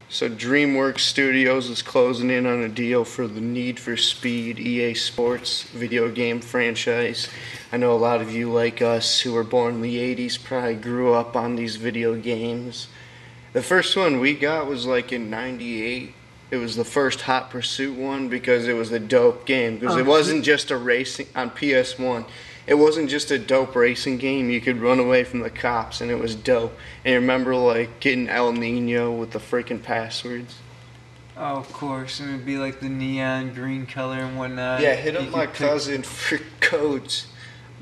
So DreamWorks Studios is closing in on a deal for the Need for Speed EA Sports video game franchise. I know a lot of you like us who were born in the 80s probably grew up on these video games. The first one we got was like in 98. It was the first Hot Pursuit one because it was a dope game. Because it wasn't just a racing on PS1. It wasn't just a dope racing game. You could run away from the cops and it was dope. And you remember like getting El Nino with the freaking passwords? Oh, of course. It would be like the neon green color and whatnot. Yeah, hit up my cousin for codes.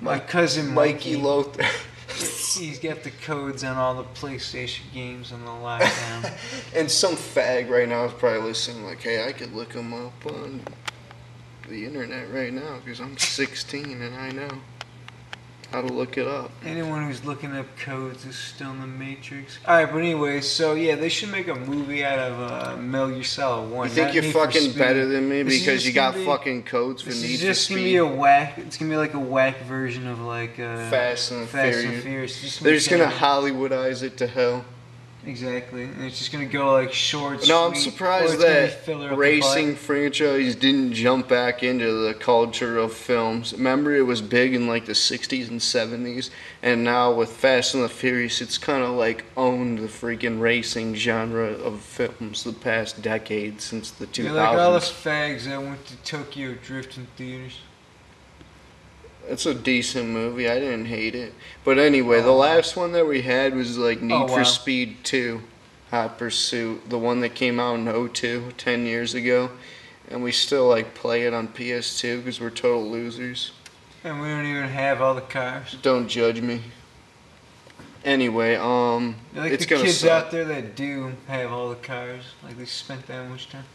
My cousin Mikey Lothar. He's got the codes on all the PlayStation games on the lockdown. And some fag right now is probably listening like, hey, I could look him up on the internet right now because I'm 16 and I know how to look it up. Anyone who's looking up codes is still in the Matrix. Alright, but anyway, so yeah, they should make a movie out of Metal Gear Solid 1. You think you're fucking better than me because you got fucking codes for Need for Speed? It's just gonna be a whack. It's gonna be like a whack version of like Fast and Furious. They're just gonna Hollywoodize it to hell. Exactly, and it's just gonna go like short. No, I'm surprised that racing franchise didn't jump back into the culture of films. Remember, it was big in like the 60s and 70s, and now with Fast and the Furious, it's kind of like owned the freaking racing genre of films the past decade since the 2000s. You're like all the fags that went to Tokyo Drift in theaters. It's a decent movie. I didn't hate it. But anyway, the last one that we had was like Need for Speed 2, Hot Pursuit. The one that came out in 2002, 10 years ago. And we still like play it on PS2 because we're total losers. And we don't even have all the cars. Don't judge me. Anyway, like it's the gonna kids suck. out there that do have all the cars. Like they spent that much time.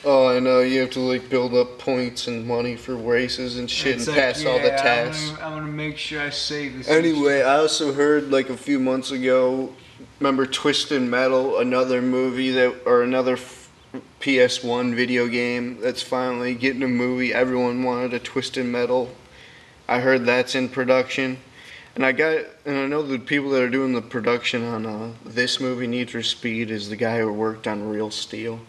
Oh, I know. You have to like build up points and money for races and shit and pass all the tasks. I'm gonna make sure I save this. Anyway, I also heard like a few months ago, remember Twisted Metal, another movie another PS1 video game that's finally getting a movie. Everyone wanted a Twisted Metal. I heard that's in production. And I know the people that are doing the production on this movie, Need for Speed, is the guy who worked on Real Steel.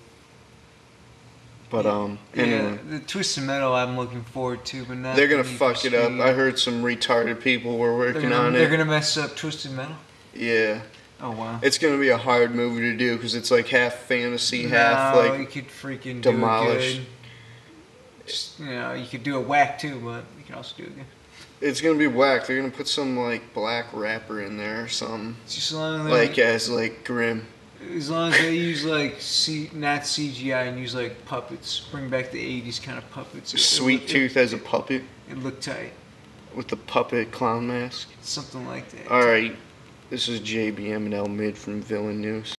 But anyway. The Twisted Metal I'm looking forward to, but not. They're gonna fuck it up. I heard some retarded people were working on it. They're gonna mess up Twisted Metal. Yeah. Oh wow. It's gonna be a hard movie to do because it's like half fantasy, half like you could freaking demolish. Do it good. Just, you could do a whack too, but you can also do it good. It's gonna be whack. They're gonna put some like black rapper in there or something. Just as like as like Grim. As long as they use like not CGI and use like puppets, bring back the 80s kind of puppets. Sweet Tooth as a puppet. It looked tight. With the puppet clown mask. Something like that. Alright, this is JBM and L Mid from VillainNews.